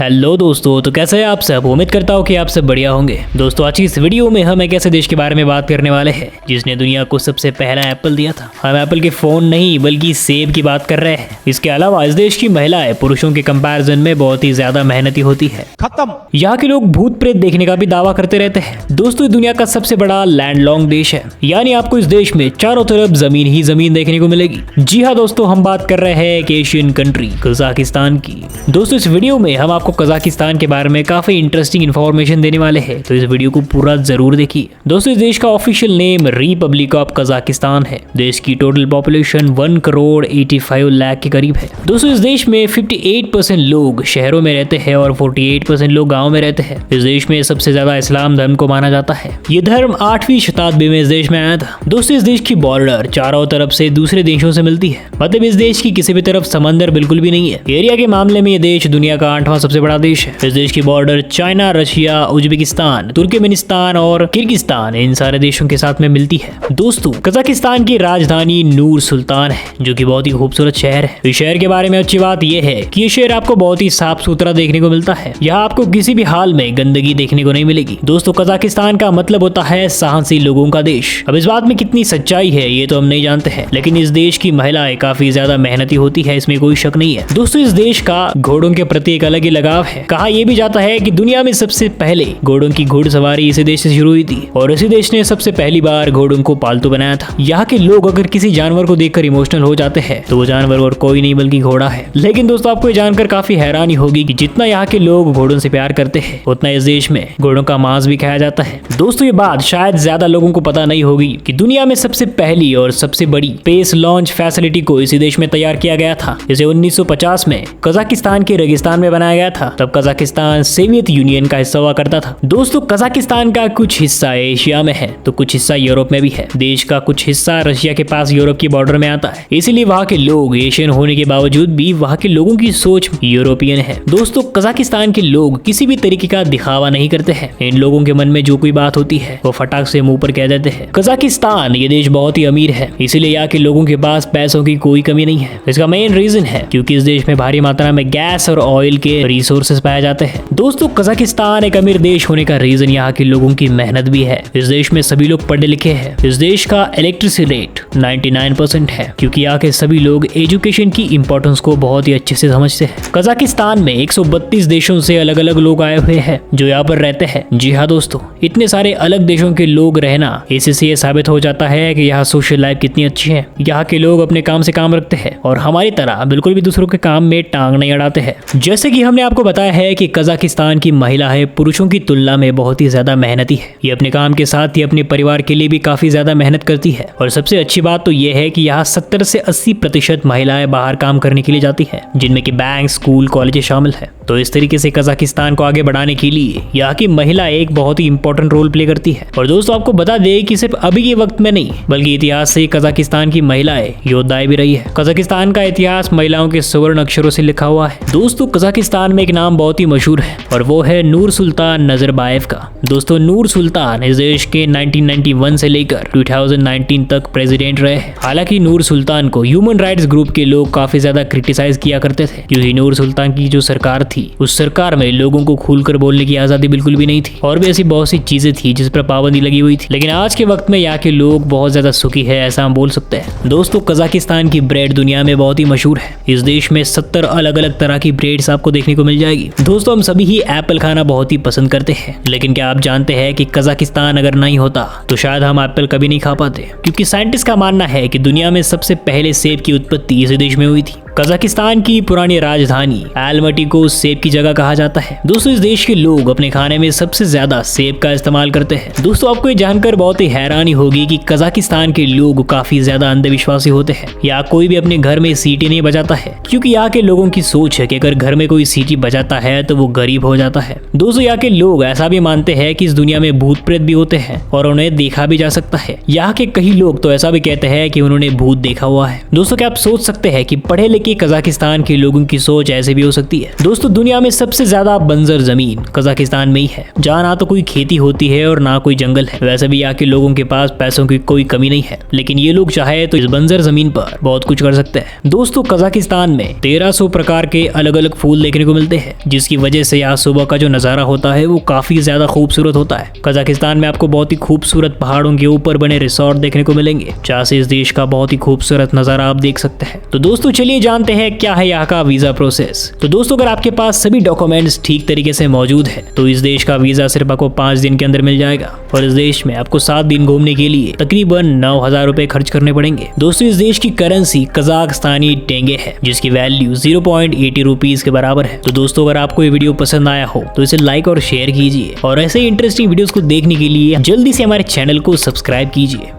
Hello दोस्तों, तो कैसे हैं आप सब। उम्मीद करता हूँ कि आप सब बढ़िया होंगे। दोस्तों आज की इस वीडियो में हम एक ऐसे देश के बारे में बात करने वाले हैं जिसने दुनिया को सबसे पहला एप्पल दिया था। हम एप्पल के फोन नहीं बल्कि सेब की बात कर रहे हैं। इसके अलावा इस देश की महिलाएं पुरुषों के कंपैरिजन में बहुत ही ज्यादा मेहनती होती है। खत्म। यहाँ के लोग भूत प्रेत देखने का भी दावा करते रहते हैं। दोस्तों दुनिया का सबसे बड़ा लैंडलॉन्ग देश है, यानी आपको इस देश में चारों तरफ जमीन ही जमीन देखने को मिलेगी। जी हाँ दोस्तों, हम बात कर रहे हैं एक एशियन कंट्री कजाकिस्तान की। दोस्तों इस वीडियो में हम आपको कजाकिस्तान के बारे में काफी इंटरेस्टिंग इन्फॉर्मेशन देने वाले हैं, तो इस वीडियो को पूरा जरूर देखिए। दोस्तों इस देश का official name Republic of Kazakhstan है। देश की टोटल पॉपुलेशन 1 करोड़ 85 लाख के करीब है। दोस्तों इस देश में 58% लोग शहरों में रहते हैं और 48% लोग गाँव में रहते हैं। इस देश में सबसे ज्यादा इस्लाम धर्म को माना जाता है। ये धर्म 8वीं शताब्दी में इस देश में आया था। दोस्तों इस देश की बॉर्डर चारों तरफ से दूसरे देशों से मिलती है, मतलब इस देश की किसी भी तरफ समंदर बिल्कुल भी नहीं है। एरिया के मामले में ये देश दुनिया का 8वां सबसे बड़ा देश है। इस देश की border China, Russia, Uzbekistan, Turkmenistan और किर्गिस्तान इन सारे देशों के साथ में मिलती है। दोस्तों कजाकिस्तान की राजधानी नूर सुल्तान है, जो कि बहुत ही खूबसूरत शहर है। इस शहर के बारे में अच्छी बात यह है कि ये शहर आपको बहुत ही साफ सुथरा देखने को मिलता है। यहाँ आपको किसी भी हाल में गंदगी देखने को नहीं मिलेगी। दोस्तों कजाकिस्तान का मतलब होता है साहसी लोगों का देश। अब इस बात में कितनी सच्चाई है ये तो हम नहीं जानते हैं, लेकिन इस देश की महिलाएं काफी ज्यादा मेहनती होती है, इसमें कोई शक नहीं है। दोस्तों इस देश का घोड़ों के प्रति एक अलग ही लगाव है। कहा यह भी जाता है कि दुनिया में सबसे पहले घोड़ों की घुड़सवारी इसी देश से शुरू हुई थी और इसी देश ने सबसे पहली बार घोड़ों को पालतू बनाया था। यहाँ के लोग अगर किसी जानवर को देखकर इमोशनल हो जाते हैं तो वो जानवर और कोई नहीं बल्कि घोड़ा है। लेकिन दोस्तों आपको ये जानकर काफी हैरानी होगी कि जितना यहाँ के लोग घोड़ों से प्यार करते हैं उतना इस देश में घोड़ों का मांस भी खाया जाता है। दोस्तों ये बात शायद ज्यादा लोगों को पता नहीं होगी कि दुनिया में सबसे पहली और सबसे बड़ी स्पेस लॉन्च फैसिलिटी को इसी देश में तैयार किया गया था, जिसे 1950 में कजाकिस्तान के रेगिस्तान में बनाया गया था। तब कजाकिस्तान सोवियत यूनियन का हिस्सा हुआ करता था। दोस्तों कजाकिस्तान का कुछ हिस्सा एशिया में है तो कुछ हिस्सा यूरोप में भी है। देश का कुछ हिस्सा रशिया के पास यूरोप की बॉर्डर में आता है, इसीलिए वहाँ के लोग एशियन होने के बावजूद भी वहाँ के लोगों की सोच यूरोपियन है। दोस्तों कजाकिस्तान के लोग किसी भी तरीके का दिखावा नहीं करते हैं। इन लोगों के मन में जो कोई बात होती है वो फटाक से मुंह पर कह देते हैं। कजाकिस्तान ये देश बहुत ही अमीर है, इसीलिए यहाँ के लोगों के पास पैसों की कोई कमी नहीं है। इसका मेन रीजन है क्योंकि इस देश में भारी मात्रा में गैस और ऑयल के रिसोर्सेज पाए जाते हैं। दोस्तों कजाकिस्तान एक अमीर देश होने का रीजन यहाँ के लोगों की मेहनत भी है। इस देश में सभी लोग पढ़े लिखे हैं। इस देश का इलेक्ट्रिसिटी रेट 99% है क्योंकि यहाँ के सभी लोग एजुकेशन की इंपॉर्टेंस को बहुत ही अच्छे से समझते हैं। कजाकिस्तान में 132 देशों से अलग अलग लोग आए हुए हैं जो यहाँ पर रहते हैं। जी हाँ दोस्तों, इतने सारे अलग देशों के लोग रहना इससे ये साबित हो जाता है कि यहाँ सोशल लाइफ कितनी अच्छी है। यहाँ के लोग अपने काम से काम रखते हैं और हमारी तरह बिल्कुल भी दूसरों के काम में टांग नहीं अड़ाते हैं। जैसे कि हमने आपको बताया है कि कजाकिस्तान की महिलाएं पुरुषों की तुलना में बहुत ही ज्यादा मेहनती है। ये अपने काम के साथ ही अपने परिवार के लिए भी काफी ज्यादा मेहनत करती है और सबसे अच्छी बात तो ये है कि यहाँ 70 से 80% महिलाएं बाहर काम करने के लिए जाती है, जिनमें कि बैंक, स्कूल, कॉलेज शामिल है। तो इस तरीके से कजाकिस्तान को आगे बढ़ाने के लिए यहाँ की महिला एक बहुत ही इंपॉर्टेंट रोल प्ले करती है। और दोस्तों आपको बता दें कि सिर्फ अभी के वक्त में नहीं बल्कि इतिहास से कजाकिस्तान की महिलाएं योद्धाएं भी रही है। कजाकिस्तान का इतिहास महिलाओं के स्वर्ण अक्षरों से लिखा हुआ है। दोस्तों कजाकिस्तान में एक नाम बहुत ही मशहूर है और वो है नूर सुल्तान नजरबायेव का। दोस्तों नूर सुल्तान इस देश के 1991 से लेकर 2019 तक प्रेसिडेंट रहे हैं। हालांकि नूर सुल्तान को ह्यूमन राइट्स ग्रुप के लोग काफी ज्यादा क्रिटिसाइज किया करते थे क्योंकि नूर सुल्तान की जो सरकार थी उस सरकार में लोगों को खुलकर बोलने की आजादी बिल्कुल भी नहीं थी और भी ऐसी बहुत सी चीजें थी जिस पर पाबंदी लगी हुई थी। लेकिन आज के वक्त में यहाँ के लोग बहुत ज्यादा सुखी है, ऐसा हम बोल सकते हैं। दोस्तों कजाकिस्तान की ब्रेड दुनिया में बहुत ही मशहूर है। इस देश में 70 अलग अलग तरह की ब्रेड्स आपको देखने को मिल जाएगी। दोस्तों हम सभी ही एप्पल खाना बहुत ही पसंद करते हैं, लेकिन क्या आप जानते हैं कि कजाकिस्तान अगर नहीं होता तो शायद हम एप्पल कभी नहीं खा पाते, क्योंकि साइंटिस्ट का मानना है कि दुनिया में सबसे पहले सेब की उत्पत्ति इसी देश में हुई थी। कजाकिस्तान की पुरानी राजधानी एलमटी को सेब की जगह कहा जाता है। दोस्तों इस देश के लोग अपने खाने में सबसे ज्यादा सेब का इस्तेमाल करते हैं। दोस्तों आपको ये जानकर बहुत ही हैरानी होगी कि कजाकिस्तान के लोग काफी ज्यादा अंधविश्वासी होते हैं। यहाँ कोई भी अपने घर में सीटी नहीं बजाता है क्योंकि यहाँ के लोगों की सोच है कि अगर घर में कोई सीटी बजाता है तो वो गरीब हो जाता है। दोस्तों यहाँ के लोग ऐसा भी मानते हैं कि इस दुनिया में भूत प्रेत भी होते हैं और उन्हें देखा भी जा सकता है। यहाँ के कई लोग तो ऐसा भी कहते हैं कि उन्होंने भूत देखा हुआ है। दोस्तों क्या आप सोच सकते हैं कि पढ़े कि कजाकिस्तान के लोगों की सोच ऐसे भी हो सकती है। दोस्तों दुनिया में सबसे ज्यादा बंजर जमीन कजाकिस्तान में ही है, जहाँ ना तो कोई खेती होती है और ना कोई जंगल है। वैसे भी यहाँ के लोगों के पास पैसों की कोई कमी नहीं है, लेकिन ये लोग चाहे तो इस बंजर जमीन पर बहुत कुछ कर सकते हैं। दोस्तों कजाकिस्तान में 1300 प्रकार के अलग अलग फूल देखने को मिलते हैं, जिसकी वजह से यहाँ सुबह का जो नजारा होता है वो काफी ज्यादा खूबसूरत होता है। कजाकिस्तान में आपको बहुत ही खूबसूरत पहाड़ों के ऊपर बने रिसोर्ट देखने को मिलेंगे, जहाँ से इस देश का बहुत ही खूबसूरत नजारा आप देख सकते हैं। तो दोस्तों चलिए जानते हैं क्या है यहाँ का वीजा प्रोसेस। तो दोस्तों अगर आपके पास सभी डॉक्यूमेंट्स ठीक तरीके से मौजूद है तो इस देश का वीजा सिर्फ आपको 5 दिन के अंदर मिल जाएगा, और इस देश में आपको 7 दिन घूमने के लिए तकरीबन 9,000 रुपए खर्च करने पड़ेंगे। दोस्तों इस देश की करेंसी कजाकिस्तानी टेंगे है, जिसकी वैल्यू 0.80 रुपीज के बराबर है। तो दोस्तों अगर आपको ये वीडियो पसंद आया हो तो इसे लाइक और शेयर कीजिए, और ऐसे ही इंटरेस्टिंग वीडियोस को देखने के लिए जल्दी से हमारे चैनल को सब्सक्राइब कीजिए।